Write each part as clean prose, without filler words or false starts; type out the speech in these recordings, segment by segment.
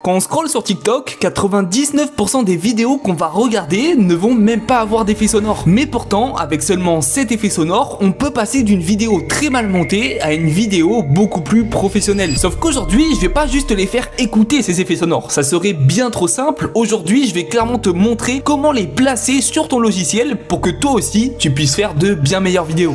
Quand on scrolle sur TikTok, 99% des vidéos qu'on va regarder ne vont même pas avoir d'effet sonore. Mais pourtant, avec seulement 7 effets sonores, on peut passer d'une vidéo très mal montée à une vidéo beaucoup plus professionnelle. Sauf qu'aujourd'hui, je vais pas juste les faire écouter ces effets sonores, ça serait bien trop simple. Aujourd'hui, je vais clairement te montrer comment les placer sur ton logiciel pour que toi aussi, tu puisses faire de bien meilleures vidéos.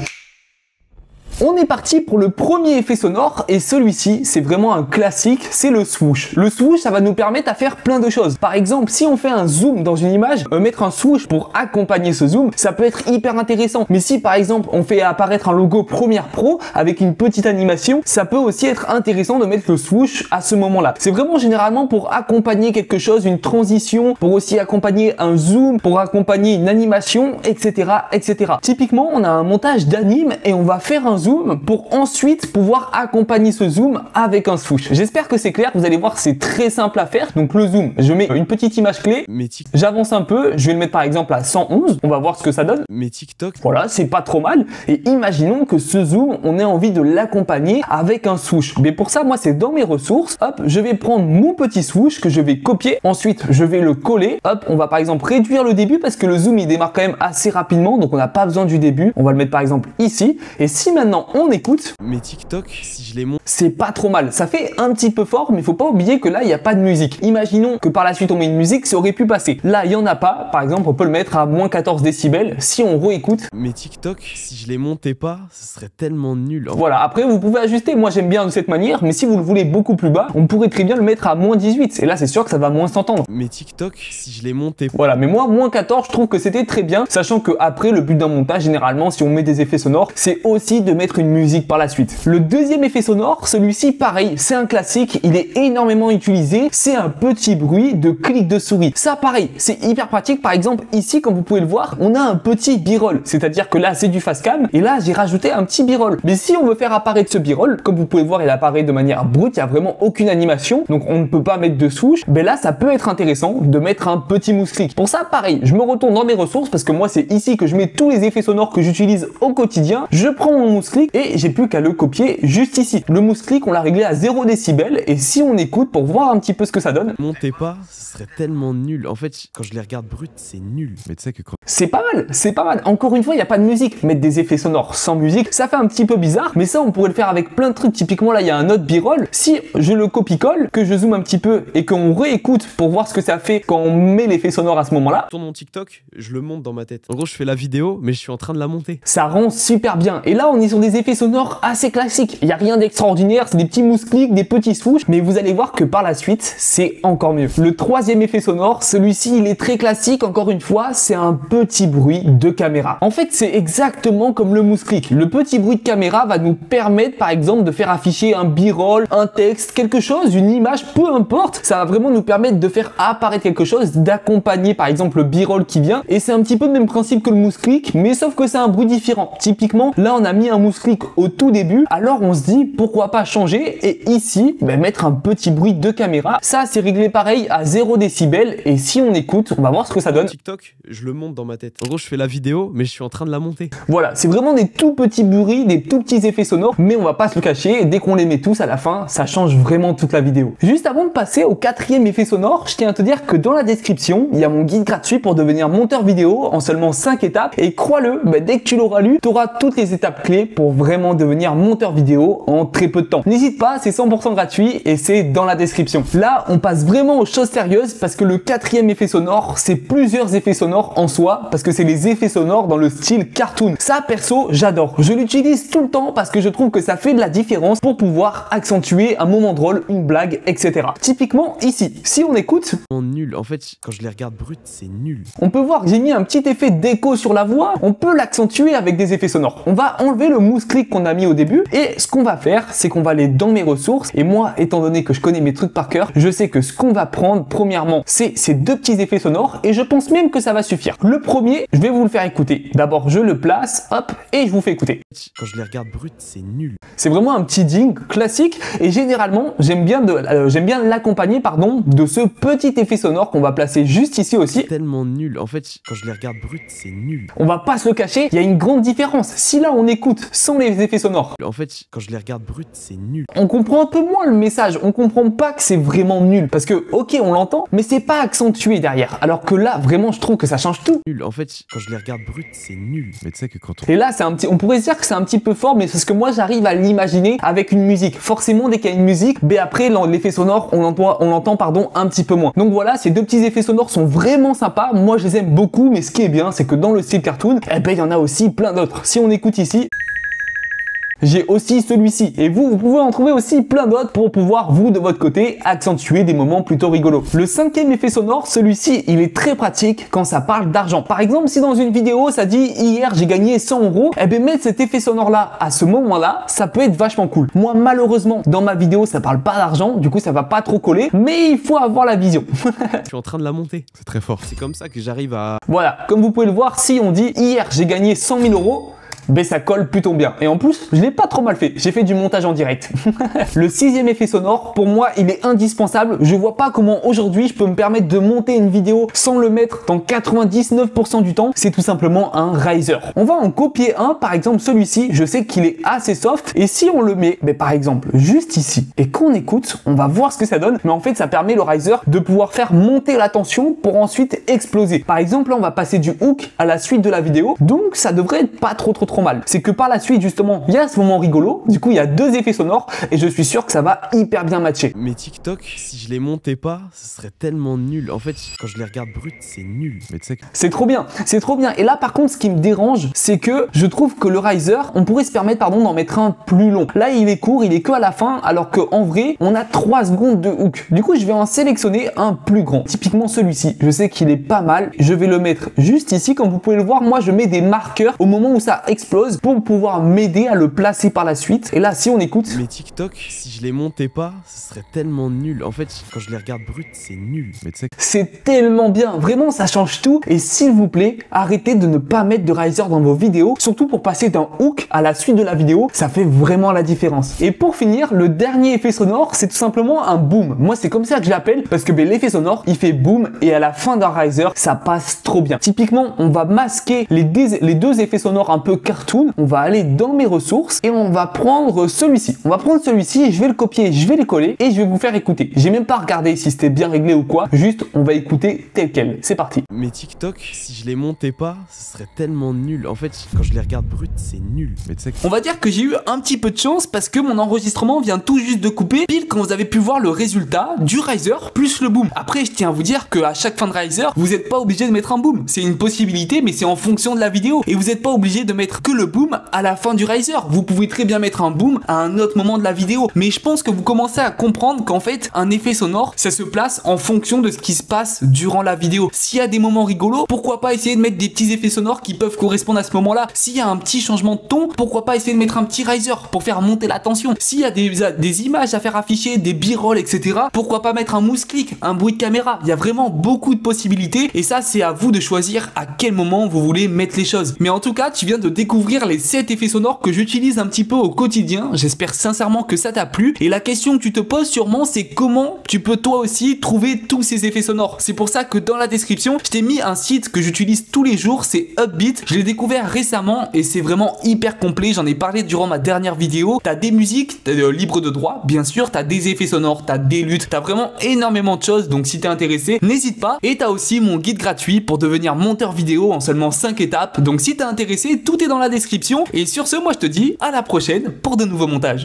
On est parti pour le premier effet sonore et celui-ci c'est vraiment un classique, c'est le swoosh. Le swoosh ça va nous permettre à faire plein de choses. Par exemple si on fait un zoom dans une image, mettre un swoosh pour accompagner ce zoom ça peut être hyper intéressant. Mais si par exemple on fait apparaître un logo Premiere Pro avec une petite animation, ça peut aussi être intéressant de mettre le swoosh à ce moment là. C'est vraiment généralement pour accompagner quelque chose, une transition, pour aussi accompagner un zoom, pour accompagner une animation, etc. etc. Typiquement on a un montage d'anime et on va faire un zoom pour ensuite pouvoir accompagner ce zoom avec un swoosh. J'espère que c'est clair, vous allez voir c'est très simple à faire. Donc le zoom, je mets une petite image clé, j'avance un peu, je vais le mettre par exemple à 111, on va voir ce que ça donne. Mais TikTok, voilà, c'est pas trop mal. Et imaginons que ce zoom, on ait envie de l'accompagner avec un swoosh. Mais pour ça, moi c'est dans mes ressources, hop, je vais prendre mon petit swoosh que je vais copier, ensuite je vais le coller, hop, on va par exemple réduire le début parce que le zoom il démarre quand même assez rapidement, donc on n'a pas besoin du début, on va le mettre par exemple ici, et si maintenant on écoute, mais TikTok, si je les monte, c'est pas trop mal. Ça fait un petit peu fort, mais faut pas oublier que là, il n'y a pas de musique. Imaginons que par la suite, on met une musique, ça aurait pu passer. Là, il n'y en a pas. Par exemple, on peut le mettre à moins 14 décibels. Si on réécoute, mais TikTok, si je les montais pas, ce serait tellement nul. Voilà, après, vous pouvez ajuster. Moi, j'aime bien de cette manière, mais si vous le voulez beaucoup plus bas, on pourrait très bien le mettre à moins 18. Et là, c'est sûr que ça va moins s'entendre. Mais TikTok, si je les montais pas. Voilà, mais moi, moins 14, je trouve que c'était très bien. Sachant que après, le but d'un montage, généralement, si on met des effets sonores, c'est aussi de mettre une musique par la suite. Le deuxième effet sonore, celui-ci pareil, c'est un classique, il est énormément utilisé, c'est un petit bruit de clic de souris. Ça pareil, c'est hyper pratique. Par exemple ici, comme vous pouvez le voir, on a un petit b-roll, c'est-à-dire que là c'est du face cam et là j'ai rajouté un petit b-roll. Mais si on veut faire apparaître ce b-roll, comme vous pouvez le voir, il apparaît de manière brute, il n'y a vraiment aucune animation, donc on ne peut pas mettre de swoosh. Mais là ça peut être intéressant de mettre un petit mousse-clic. Pour ça pareil, je me retourne dans mes ressources parce que moi c'est ici que je mets tous les effets sonores que j'utilise au quotidien. Je prends mon mousse-clic et j'ai plus qu'à le copier juste ici. Le mousse-clic, on l'a réglé à 0 décibels et si on écoute pour voir un petit peu ce que ça donne. Montez pas, ce serait tellement nul. En fait, quand je les regarde brut, c'est nul. Mais tu sais que quand... C'est pas mal, c'est pas mal. Encore une fois, il n'y a pas de musique. Mettre des effets sonores sans musique, ça fait un petit peu bizarre, mais ça, on pourrait le faire avec plein de trucs. Typiquement, là, il y a un autre b-roll. Si je le copie-colle, que je zoome un petit peu et qu'on réécoute pour voir ce que ça fait quand on met l'effet sonore à ce moment-là. Tourne mon TikTok, je le monte dans ma tête. En gros, je fais la vidéo, mais je suis en train de la monter. Ça rend super bien. Et là, on est sur des effets sonores assez classiques. Il n'y a rien d'extraordinaire, c'est des petits mousse-clics, des petits swoosh, mais vous allez voir que par la suite, c'est encore mieux. Le troisième effet sonore, celui-ci, il est très classique. Encore une fois, c'est un petit bruit de caméra. En fait, c'est exactement comme le mousse-clic. Le petit bruit de caméra va nous permettre, par exemple, de faire afficher un b-roll, un texte, quelque chose, une image, peu importe. Ça va vraiment nous permettre de faire apparaître quelque chose, d'accompagner, par exemple, le b-roll qui vient. Et c'est un petit peu le même principe que le mousse-clic, mais sauf que c'est un bruit différent. Typiquement, là, on a mis un mousse-clic au tout début. Alors, on se dit, pourquoi pas changer et ici mettre un petit bruit de caméra. Ça c'est réglé pareil à 0 décibels et si on écoute, on va voir ce que ça donne. TikTok, je le monte dans ma tête. En gros, je fais la vidéo, mais je suis en train de la monter. Voilà, c'est vraiment des tout petits bruits, des tout petits effets sonores, mais on va pas se le cacher, dès qu'on les met tous à la fin, ça change vraiment toute la vidéo. Juste avant de passer au quatrième effet sonore, je tiens à te dire que dans la description, il y a mon guide gratuit pour devenir monteur vidéo en seulement 5 étapes et crois-le, dès que tu l'auras lu, tu auras toutes les étapes clés pour vraiment devenir monteur vidéo en très peu de temps. N'hésite pas, c'est 100% gratuit et c'est dans la description. Là, on passe vraiment aux choses sérieuses parce que le quatrième effet sonore, c'est plusieurs effets sonores en soi parce que c'est les effets sonores dans le style cartoon. Ça, perso, j'adore. Je l'utilise tout le temps parce que je trouve que ça fait de la différence pour pouvoir accentuer un moment drôle, une blague, etc. Typiquement, ici, si on écoute... Nul. En fait, quand je les regarde brut, c'est nul. On peut voir que j'ai mis un petit effet d'écho sur la voix. On peut l'accentuer avec des effets sonores. On va enlever le mousse-clic qu'on a mis au début et ce qu'on va faire, c'est qu'on va aller dans mes ressources et moi, étant donné que je connais mes trucs par cœur, je sais que ce qu'on va prendre, premièrement, c'est ces deux petits effets sonores et je pense même que ça va suffire. Le premier, je vais vous le faire écouter. D'abord, je le place, hop, et je vous fais écouter. Quand je les regarde brut, c'est nul. C'est vraiment un petit ding classique et généralement, j'aime bien l'accompagner, de ce petit effet sonore qu'on va placer juste ici aussi. Tellement nul. En fait, quand je les regarde brut, c'est nul. On va pas se le cacher, il y a une grande différence. Si là, on écoute sans les effets sonores. En fait, quand je les regarde brut, c'est nul. On comprend un peu moins le message, on comprend pas que c'est vraiment nul, parce que ok on l'entend, mais c'est pas accentué derrière, alors que là vraiment je trouve que ça change tout. Nul. En fait, quand je les regarde brut, c'est nul. Mais tu sais que quand on... Et là c'est un petit, on pourrait se dire que c'est un petit peu fort, mais c'est parce que moi j'arrive à l'imaginer avec une musique. Forcément dès qu'il y a une musique, mais après l'effet sonore on l'entend pardon un petit peu moins. Donc voilà, ces deux petits effets sonores sont vraiment sympas, moi je les aime beaucoup, mais ce qui est bien c'est que dans le style cartoon, eh ben il y en a aussi plein d'autres. Si on écoute ici, j'ai aussi celui-ci, et vous pouvez en trouver aussi plein d'autres pour pouvoir, vous de votre côté, accentuer des moments plutôt rigolos. Le cinquième effet sonore, celui-ci, il est très pratique quand ça parle d'argent. Par exemple, si dans une vidéo, ça dit « Hier, j'ai gagné 100 €», eh bien mettre cet effet sonore-là, à ce moment-là, ça peut être vachement cool. Moi, malheureusement, dans ma vidéo, ça parle pas d'argent, du coup, ça va pas trop coller, mais il faut avoir la vision. Je suis en train de la monter. C'est très fort. C'est comme ça que j'arrive à... Voilà, comme vous pouvez le voir, si on dit « Hier, j'ai gagné 100 000 €», ben ça colle plutôt bien. Et en plus, je l'ai pas trop mal fait. J'ai fait du montage en direct. Le sixième effet sonore, pour moi, il est indispensable. Je vois pas comment aujourd'hui je peux me permettre de monter une vidéo sans le mettre dans 99% du temps. C'est tout simplement un riser. On va en copier un, par exemple celui-ci. Je sais qu'il est assez soft. Et si on le met, ben par exemple, juste ici, et qu'on écoute, on va voir ce que ça donne. Mais en fait, ça permet le riser de pouvoir faire monter la tension pour ensuite exploser. Par exemple, là, on va passer du hook à la suite de la vidéo. Donc, ça devrait être pas trop mal. C'est que par la suite justement il y a ce moment rigolo, du coup il y a deux effets sonores et je suis sûr que ça va hyper bien matcher. Mais TikTok, si je les montais pas, ce serait tellement nul. En fait, quand je les regarde brut, c'est nul. Mais tu sais que... C'est trop bien, c'est trop bien. Et là par contre ce qui me dérange, c'est que je trouve que le riser, on pourrait se permettre pardon d'en mettre un plus long. Là il est court, il est que à la fin, alors que en vrai on a 3 secondes de hook. Du coup je vais en sélectionner un plus grand. Typiquement celui-ci, je sais qu'il est pas mal. Je vais le mettre juste ici, comme vous pouvez le voir, moi je mets des marqueurs au moment où ça explose pour pouvoir m'aider à le placer par la suite. Et là si on écoute, mais TikTok, si je les montais pas, ce serait tellement nul. En fait, quand je les regarde brut, c'est nul. Mais tu sais que... c'est tellement bien, vraiment ça change tout. Et s'il vous plaît, arrêtez de ne pas mettre de riser dans vos vidéos, surtout pour passer d'un hook à la suite de la vidéo, ça fait vraiment la différence. Et pour finir, le dernier effet sonore, c'est tout simplement un boom. Moi c'est comme ça que je l'appelle, parce que ben, l'effet sonore il fait boom et à la fin d'un riser ça passe trop bien. Typiquement on va masquer les deux effets sonores un peu cartoon, on va aller dans mes ressources et on va prendre celui-ci. On va prendre celui-ci, je vais le copier, je vais les coller et je vais vous faire écouter. J'ai même pas regardé si c'était bien réglé ou quoi, juste on va écouter tel quel. C'est parti. Mais TikTok, si je les montais pas, ce serait tellement nul. En fait, quand je les regarde brut, c'est nul. Mais tu sais que... On va dire que j'ai eu un petit peu de chance parce que mon enregistrement vient tout juste de couper pile quand vous avez pu voir le résultat du riser plus le boom. Après, je tiens à vous dire qu'à chaque fin de riser, vous n'êtes pas obligé de mettre un boom. C'est une possibilité, mais c'est en fonction de la vidéo. Et vous n'êtes pas obligé de mettre que le boom à la fin du riser. Vous pouvez très bien mettre un boom à un autre moment de la vidéo. Mais je pense que vous commencez à comprendre qu'en fait, un effet sonore, ça se place en fonction de ce qui se passe durant la vidéo. S'il y a des moments rigolos, pourquoi pas essayer de mettre des petits effets sonores qui peuvent correspondre à ce moment-là. S'il y a un petit changement de ton, pourquoi pas essayer de mettre un petit riser pour faire monter la tension. S'il y a des images à faire afficher, des b-roll, etc., pourquoi pas mettre un mousse clic, un bruit de caméra. Il y a vraiment beaucoup de possibilités et ça, c'est à vous de choisir à quel moment vous voulez mettre les choses. Mais en tout cas, tu viens de découvrir les 7 effets sonores que j'utilise un petit peu au quotidien. J'espère sincèrement que ça t'a plu. Et la question que tu te poses sûrement, c'est comment tu peux toi aussi trouver tous ces effets sonores. C'est pour ça que dans la description, je t'ai mis un site que j'utilise tous les jours, c'est Upbeat. Je l'ai découvert récemment et c'est vraiment hyper complet. J'en ai parlé durant ma dernière vidéo. T'as des musiques libres de droit, bien sûr. T'as des effets sonores, t'as des luttes. T'as vraiment énormément de choses. Donc si t'es intéressé, n'hésite pas. Et t'as aussi mon guide gratuit pour devenir monteur vidéo en seulement 5 étapes. Donc si t'es intéressé, tout est dans la description. Et sur ce, moi je te dis à la prochaine pour de nouveaux montages.